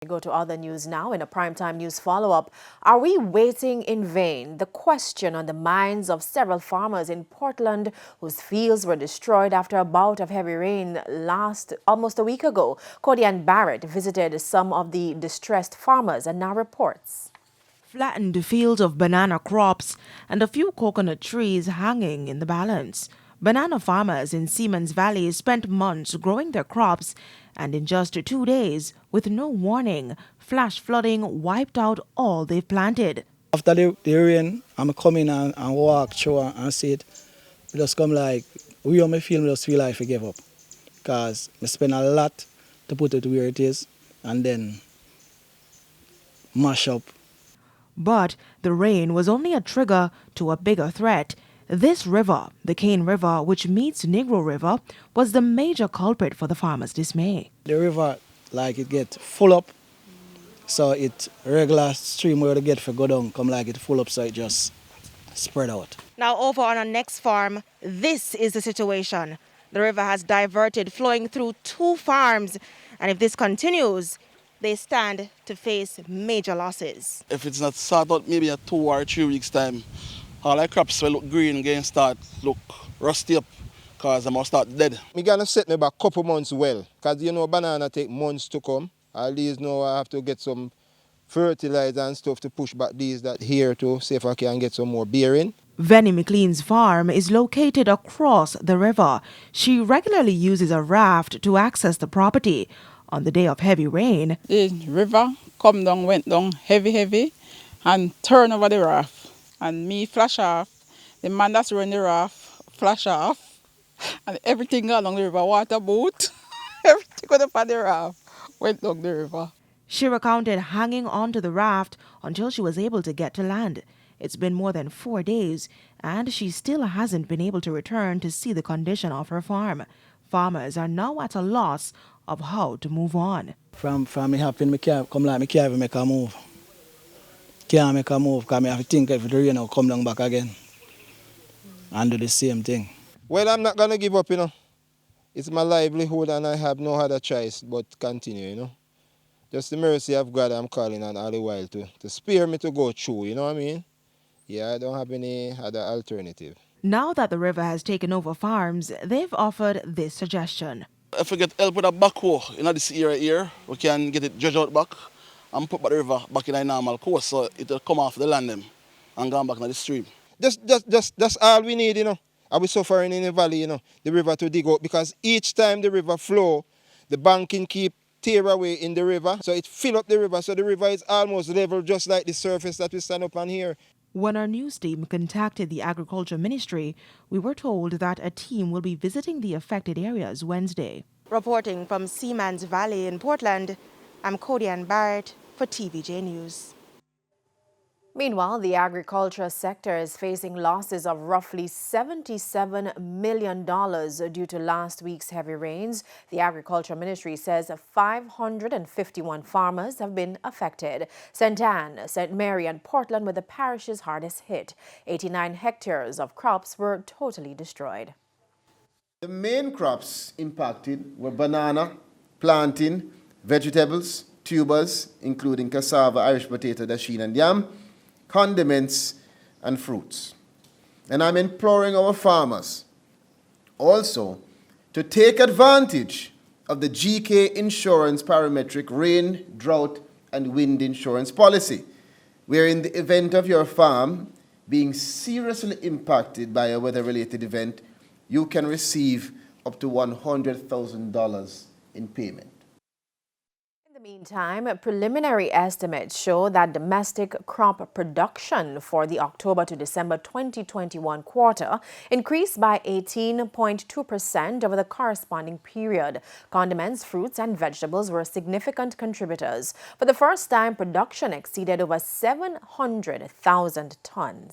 We go to other news now. In a primetime news follow-up, are we waiting in vain? The question on the minds of several farmers in Portland whose fields were destroyed after a bout of heavy rain almost a week ago. Codian Barrett visited some of the distressed farmers and now reports. Flattened fields of banana crops and a few coconut trees hanging in the balance. Banana farmers in Seaman's Valley spent months growing their crops, and in just 2 days, with no warning, flash flooding wiped out all they've planted. After the rain, I'm coming and walk through and see it. It just come like, we on my field, just feel like I give up. Because I spend a lot to put it where it is and then mash up. But the rain was only a trigger to a bigger threat. This river, the Cane River, which meets Negro River, was the major culprit for the farmers' dismay. The river, like it get full up, so it regular stream where they get for go down, come like it full up, so it just spread out. Now over on our next farm, this is the situation. The river has diverted, flowing through 2 farms, and if this continues, they stand to face major losses. If it's not sorted out maybe a 2 or 3 weeks time, all our crops will look green again, start look rusty up, because they must start dead. I'm going to set me back a couple months well, because you know banana take months to come. At least now I have to get some fertilizer and stuff to push back these that here to see if I can get some more bearing. Vennie McLean's farm is located across the river. She regularly uses a raft to access the property. On the day of heavy rain, the river went down heavy, and turn over the raft. And me flash off, the man that's running the raft flash off, and everything along the river, water boat, everything got up on the raft, went down the river. She recounted hanging onto the raft until she was able to get to land. It's been more than 4 days, and she still hasn't been able to return to see the condition of her farm. Farmers are now at a loss of how to move on. From me happen, me can't come like me can't even make a move. Can't make a move because I have to think if the rain will come down back again and do the same thing. Well, I'm not going to give up, you know. It's my livelihood and I have no other choice but continue, you know. Just the mercy of God I'm calling on all the while to spare me to go through, you know what I mean? Yeah, I don't have any other alternative. Now that the river has taken over farms, they've offered this suggestion. If we get help with a backhoe in this area here, we can get it dredged out back and put the river back in a normal course, so it will come off the land them and go back into the stream. That's all we need, you know. Are we suffering in the valley, you know, the river to dig out, because each time the river flow, the banking keep tear away in the river, so it fill up the river, so the river is almost level just like the surface that we stand up on here. When our news team contacted the Agriculture Ministry, we were told that a team will be visiting the affected areas Wednesday. Reporting from Seaman's Valley in Portland, I'm Codian Barrett for TVJ News. Meanwhile, the agriculture sector is facing losses of roughly $77 million due to last week's heavy rains. The Agriculture Ministry says 551 farmers have been affected. St. Anne, St. Mary and Portland were the parishes hardest hit. 89 hectares of crops were totally destroyed. The main crops impacted were banana, plantain, vegetables, tubers, including cassava, Irish potato, dasheen and yam, condiments and fruits. And I'm imploring our farmers also to take advantage of the GK Insurance Parametric Rain, Drought and Wind Insurance Policy, where in the event of your farm being seriously impacted by a weather-related event, you can receive up to $100,000 in payment. In the meantime, preliminary estimates show that domestic crop production for the October to December 2021 quarter increased by 18.2% over the corresponding period. Condiments, fruits and vegetables were significant contributors. For the first time, production exceeded over 700,000 tons.